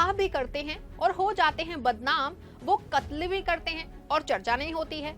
तबाह भी करते हैं और हो जाते हैं बदनाम, वो कत्ल भी करते हैं और चर्चा नहीं होती है।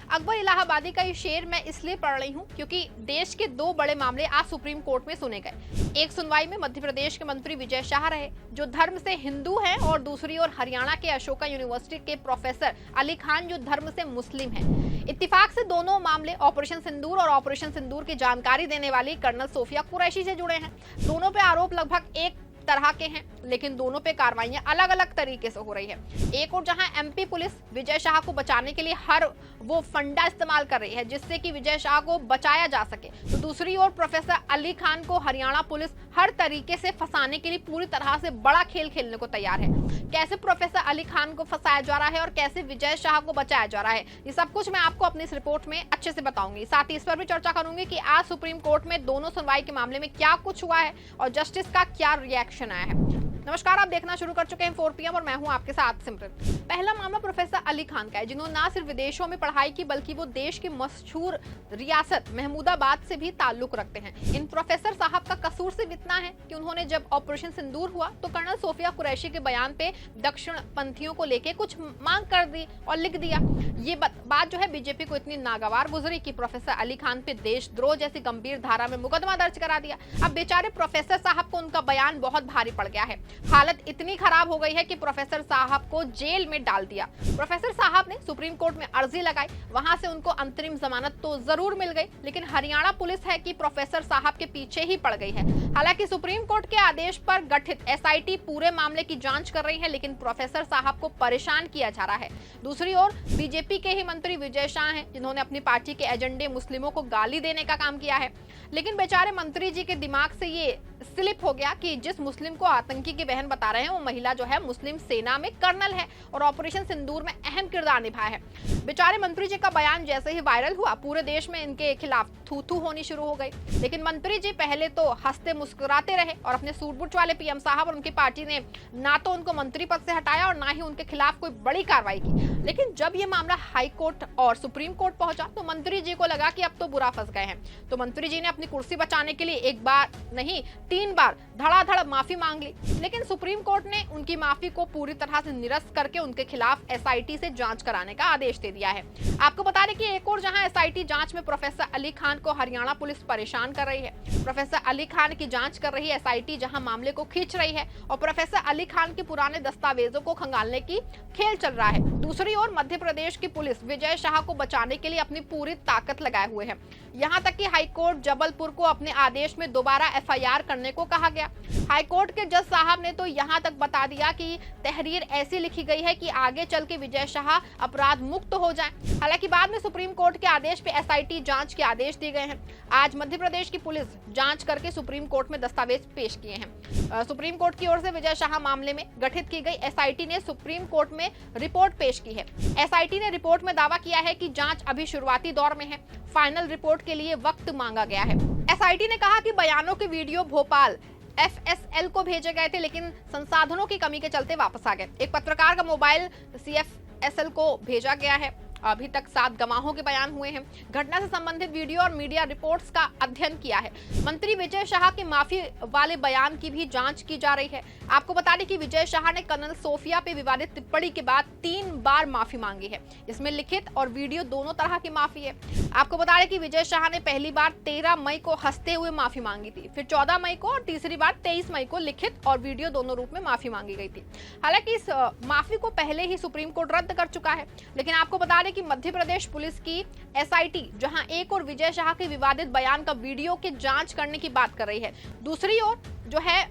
अकबर इलाहाबादी का ये शेर मैं इसलिए पढ़ रही हूँ क्योंकि देश के दो बड़े मामले आज सुप्रीम कोर्ट में सुने गए। एक सुनवाई में मध्य प्रदेश के मंत्री विजय शाह रहे, जो धर्म से हिंदू हैं, और दूसरी ओर हरियाणा के अशोका यूनिवर्सिटी के प्रोफेसर अली खान, जो धर्म से मुस्लिम हैं। इत्तेफाक से दोनों मामले ऑपरेशन सिंदूर और ऑपरेशन सिंदूर की जानकारी देने वाली कर्नल सोफिया कुरैशी से जुड़े हैं। दोनों पे आरोप लगभग एक तरह के हैं, लेकिन दोनों पे कार्रवाइयां अलग अलग तरीके से हो रही है। एक और जहां एमपी पुलिस विजय शाह को बचाने के लिए हर वो फंडा इस्तेमाल कर रही है जिससे कि विजय शाह को बचाया जा सके, तो दूसरी ओर प्रोफेसर अली खान को हरियाणा पुलिस हर तरीके से फंसाने के लिए पूरी तरह से बड़ा खेल खेलने को तैयार है। कैसे प्रोफेसर अली खान को फंसाया जा रहा है और कैसे विजय शाह को बचाया जा रहा है, ये सब कुछ मैं आपको अपनी इस रिपोर्ट में अच्छे से बताऊंगी। साथ ही इस पर भी चर्चा करूंगी कि आज सुप्रीम कोर्ट में दोनों सुनवाई के मामले में क्या कुछ हुआ है और जस्टिस का क्या रिएक्शन आया है। नमस्कार, आप देखना शुरू कर चुके हैं 4 PM और मैं हूं आपके साथ सिमरन। पहला मामला प्रोफेसर अली खान का है, जिन्होंने न सिर्फ विदेशों में पढ़ाई की बल्कि वो देश की मशहूर रियासत महमूदाबाद से भी ताल्लुक रखते हैं। इन प्रोफेसर साहब का कसूर सिर्फ इतना है कि उन्होंने जब ऑपरेशन सिंदूर हुआ तो कर्नल सोफिया कुरैशी के बयान पे दक्षिण पंथियों को लेके कुछ मांग कर दी और लिख दिया। ये बात जो है बीजेपी को इतनी नागवार गुजरी कि प्रोफेसर अली खान पे देशद्रोह जैसी गंभीर धारा में मुकदमा दर्ज करा दिया। अब बेचारे प्रोफेसर साहब को उनका बयान बहुत भारी पड़ गया है। हालत इतनी खराब हो गई है कि प्रोफेसर साहब को जेल में डाल दिया। प्रोफेसर साहब ने सुप्रीम कोर्ट में अर्जी लगाई, वहां से उनको अंतरिम जमानत तो जरूर मिल गई, लेकिन हरियाणा पुलिस है कि प्रोफेसर साहब के पीछे ही पड़ गई है। हालांकि सुप्रीम कोर्ट के आदेश पर गठित एसआईटी पूरे मामले की जांच कर रही है, लेकिन प्रोफेसर साहब को परेशान किया जा रहा है। दूसरी ओर बीजेपी के ही मंत्री विजय शाह हैं, जिन्होंने अपनी पार्टी के एजेंडे मुस्लिमों को गाली देने का काम किया है, लेकिन बेचारे मंत्री जी के दिमाग से ये स्लिप हो गया कि जिस मुस्लिम को आतंकी की बहन बता रहे हैं वो महिला जो है मुस्लिम सेना में कर्नल है और ऑपरेशन सिंदूर में अहम किरदार निभाया है। बेचारे मंत्री जी का बयान जैसे ही वायरल हुआ, पूरे देश में इनके खिलाफ थू थू होनी शुरू हो गई। लेकिन मंत्री जी पहले तो हंसते मुस्कुराते रहे और अपने सूट-बूट वाले पीएम साहब और उनकी पार्टी ने ना तो उनको मंत्री पद से हटाया और ना ही उनके खिलाफ कोई बड़ी कार्रवाई की। लेकिन जब ये मामला हाई कोर्ट और सुप्रीम कोर्ट पहुंचा तो मंत्री जी को लगा कि अब तो बुरा फंस गए हैं, तो मंत्री जी ने अपनी कुर्सी बचाने के लिए एक बार नहीं 3 बार धड़ाधड़ माफी मांग ली। लेकिन सुप्रीम कोर्ट ने उनकी माफी को पूरी तरह से निरस्त करके उनके खिलाफ एसआईटी से जांच कराने का आदेश दे दिया है। आपको बता दें कि एक और जहां एसआईटी जांच में प्रोफेसर अली खान को हरियाणा पुलिस परेशान कर रही है। प्रोफेसर अली खान की जांच कर रही एसआईटी जहां मामले को खींच रही है और प्रोफेसर अली खान के पुराने दस्तावेजों को खंगालने की खेल चल रहा है। दूसरी ओर मध्य प्रदेश की पुलिस विजय शाह को बचाने के लिए अपनी पूरी ताकत लगाए हुए है। यहाँ तक कि हाईकोर्ट जबलपुर को अपने आदेश में दोबारा एफआईआर करने को कहा गया। हाईकोर्ट के जज साहब ने तो यहाँ तक बता दिया कि तहरीर ऐसी लिखी गई है कि आगे चल के विजय शाह अपराध मुक्त हो जाएं। हालांकि बाद में सुप्रीम कोर्ट के आदेश पे एसआईटी जांच के आदेश दिए गए हैं। आज मध्य प्रदेश की पुलिस जांच करके सुप्रीम कोर्ट में दस्तावेज पेश किए हैं। सुप्रीम कोर्ट की ओर से विजय शाह मामले में गठित की गई एसआईटी ने सुप्रीम कोर्ट में रिपोर्ट पेश की है। एसआईटी ने रिपोर्ट में दावा किया है कि जांच अभी शुरुआती दौर में है, फाइनल रिपोर्ट के लिए वक्त मांगा गया है। एसआईटी ने कहा कि बयानों के वीडियो भोपाल एफएसएल को भेजे गए थे, लेकिन संसाधनों की कमी के चलते वापस आ गए। एक पत्रकार का मोबाइल सीएफएसएल को भेजा गया है। अभी तक 7 गवाहों के बयान हुए हैं। घटना से संबंधित वीडियो और मीडिया रिपोर्ट्स का अध्ययन किया है। मंत्री विजय शाह के माफी वाले बयान की भी जांच की जा रही है। आपको बता दें कि विजय शाह ने कर्नल सोफिया पे विवादित टिप्पणी के बाद 3 बार माफी मांगी है। इसमें लिखित और वीडियो दोनों तरह की माफी है। आपको बता दें कि विजय शाह ने पहली बार 13 मई को हंसते हुए माफी मांगी थी, फिर 14 मई को और तीसरी बार 23 मई को लिखित और वीडियो दोनों रूप में माफी मांगी गई थी। हालांकि इस माफी को पहले ही सुप्रीम कोर्ट रद्द कर चुका है। लेकिन आपको बता दें कि मध्य प्रदेश पुलिस की एसआईटी जहां एक और विजय शाह के विवादित बयान का वीडियो की जांच करने की बात कर रही है, दूसरी ओर जो है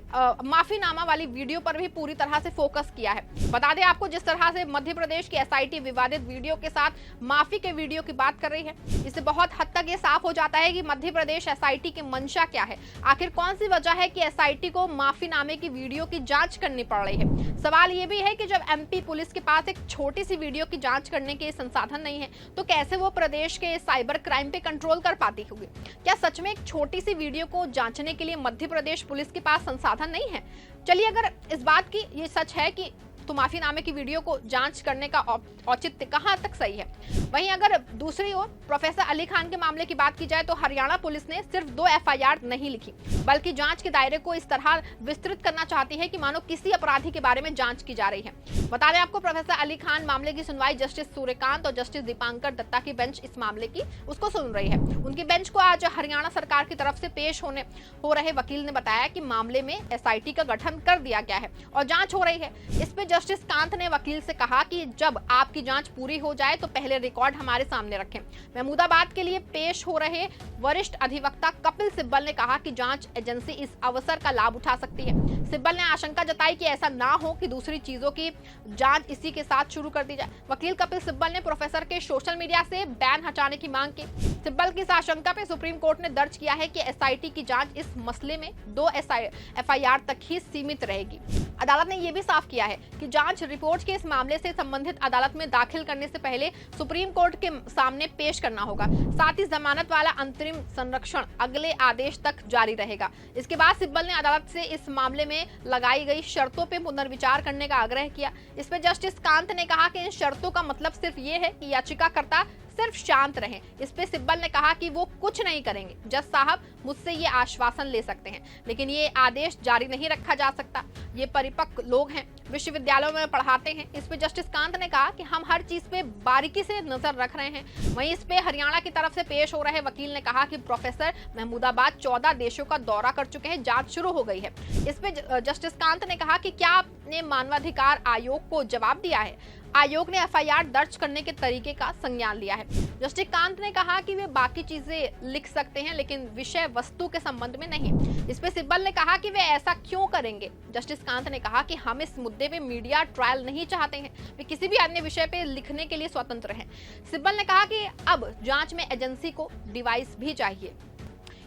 माफीनामा वाली वीडियो पर भी पूरी तरह से फोकस किया है। बता दें आपको, जिस तरह से मध्य प्रदेश की एसआईटी विवादित वीडियो के साथ माफी के वीडियो की बात कर रही है, इससे बहुत हद तक ये साफ हो जाता है कि मध्य प्रदेश एसआईटी की मंशा क्या है। आखिर कौन सी वजह है कि एसआईटी को माफीनामे की वीडियो की जांच करनी पड़ रही है। सवाल ये भी है कि जब एमपी पुलिस के पास एक छोटी सी वीडियो की जांच करने के संसाधन नहीं है, तो कैसे वो प्रदेश के साइबर क्राइम पे कंट्रोल कर पाती होगी। क्या सच में एक छोटी सी वीडियो को जांचने के लिए मध्य प्रदेश पुलिस के पास संसाधन नहीं है? चलिए, अगर इस बात की ये सच है कि तो माफीनामे की वीडियो को जांच करने का औचित्य कहां तक सही है। वहीं अगर दूसरी ओर प्रोफेसर अली खान के मामले की बात की जाए तो हरियाणा पुलिस ने सिर्फ 2 एफआईआर नहीं लिखी, बल्कि जांच के दायरे को इस तरह विस्तृत करना चाहती है कि मानो किसी अपराधी के बारे में जांच की जा रही है। बता दें आपको, प्रोफेसर अली खान मामले की सुनवाई जस्टिस सूर्यकांत और जस्टिस दीपांकर दत्ता की बेंच इस मामले की उसको सुन रही है। उनकी बेंच को आज हरियाणा सरकार की तरफ से पेश हो रहे वकील ने बताया कि मामले में एसआईटी का गठन कर दिया गया है और जांच हो रही है। इस पे जस्टिस कांत ने वकील से कहा कि जब आपकी जांच पूरी हो जाए तो पहले रिकॉर्ड हमारे सामने रखें। महमूदाबाद के लिए पेश हो रहे वरिष्ठ अधिवक्ता कपिल सिब्बल ने कहा कि जांच एजेंसी इस अवसर का लाभ उठा सकती है। सिब्बल ने आशंका जताई कि ऐसा ना हो कि दूसरी चीजों की जांच इसी के साथ शुरू कर दी जाए। वकील कपिल सिब्बल ने प्रोफेसर के सोशल मीडिया से बैन हटाने की मांग की। सिब्बल की इस आशंका पे सुप्रीम कोर्ट ने दर्ज किया है कि एसआईटी की जांच इस मसले में 2 एफआईआर तक ही सीमित रहेगी। अदालत ने यह भी साफ किया है कि जांच रिपोर्ट के इस मामले से संबंधित अदालत में दाखिल करने से पहले सुप्रीम कोर्ट के सामने पेश करना होगा। साथ ही जमानत वाला अंतरिम संरक्षण अगले आदेश तक जारी रहेगा। इसके बाद सिब्बल ने अदालत से इस मामले में लगाई गई शर्तों पर पुनर्विचार करने का आग्रह किया। इस पर जस्टिस कांत ने कहा कि इन शर्तों का मतलब सिर्फ ये है कि याचिकाकर्ता सिर्फ शांत रहें। इस पे सिब्बल ने कहा कि वो कुछ नहीं करेंगे। जज साहब मुझसे ये आश्वासन ले सकते हैं, लेकिन ये आदेश जारी नहीं रखा जा सकता। ये परिपक्व लोग हैं, विश्वविद्यालयों में पढ़ाते हैं। इस पे जस्टिस कांत ने कहा कि हम हर चीज पे बारीकी से नजर रख रहे हैं। वहीं इस पे हरियाणा की तरफ से पेश हो रहे वकील ने कहा कि प्रोफेसर महमूदाबाद 14 देशों का दौरा कर चुके हैं, जांच शुरू हो गई है। इस पे जस्टिस कांत ने कहा कि क्या आपने मानवाधिकार आयोग को जवाब दिया है? आयोग ने एफआईआर दर्ज करने के तरीके का संज्ञान लिया है। जस्टिस कांत ने कहा कि वे बाकी चीजें लिख सकते हैं, लेकिन विषय वस्तु के संबंध में नहीं। इस पे सिब्बल ने कहा कि वे ऐसा क्यों करेंगे। जस्टिस कांत ने कहा कि हम इस मुद्दे पे मीडिया ट्रायल नहीं चाहते हैं, वे किसी भी अन्य विषय पे लिखने के लिए स्वतंत्र हैं। सिब्बल ने कहा कि अब जांच में एजेंसी को डिवाइस भी चाहिए।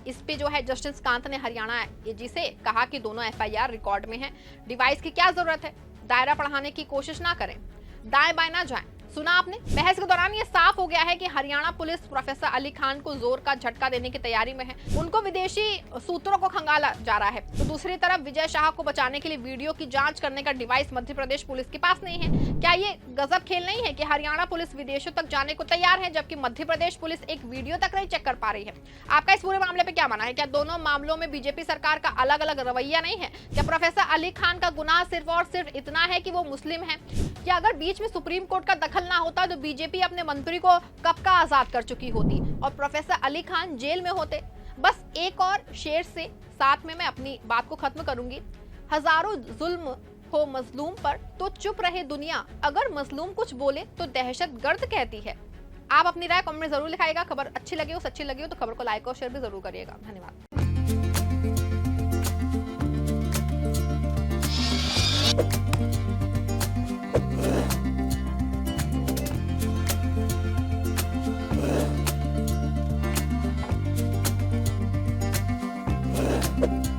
इस पे जो है जस्टिस कांत ने हरियाणा एजी से कहा कि दोनों एफआईआर रिकॉर्ड में है, डिवाइस की क्या जरूरत है। दायरा बढ़ाने की कोशिश ना करें, दाएं बाएं ना जाएं। सुना आपने? बहस के दौरान ये साफ हो गया है कि हरियाणा पुलिस प्रोफेसर अली खान को जोर का झटका देने की तैयारी में है। उनको विदेशी सूत्रों को खंगाला जा रहा है, तो दूसरी तरफ विजय शाह को बचाने के लिए वीडियो की जांच करने का डिवाइस मध्य प्रदेश पुलिस के पास नहीं है। क्या ये गजब खेल नहीं है कि हरियाणा पुलिस विदेशों तक जाने को तैयार है, जबकि मध्य प्रदेश पुलिस एक वीडियो तक नहीं चेक कर पा रही है? आपका इस पूरे मामले पे क्या मानना है? क्या दोनों मामलों में बीजेपी सरकार का अलग अलग रवैया नहीं है? क्या प्रोफेसर अली खान का गुनाह सिर्फ और सिर्फ इतना है कि वो मुस्लिम है? क्या अगर बीच में सुप्रीम कोर्ट का दखल ना होता तो बीजेपी अपने मंत्री को कब का आजाद कर चुकी होती और प्रोफेसर अली खान जेल में होते? बस एक और शेर से साथ में मैं अपनी बात को खत्म करूंगी। हजारों जुल्म हो मजलूम पर तो चुप रहे दुनिया, अगर मजलूम कुछ बोले तो दहशतगर्द कहती है। आप अपनी राय कमेंट में जरूर लिखाइएगा। खबर अच्छी लगी हो, सच्ची लगी हो तो खबर को लाइक और शेयर भी जरूर करिएगा। धन्यवाद। you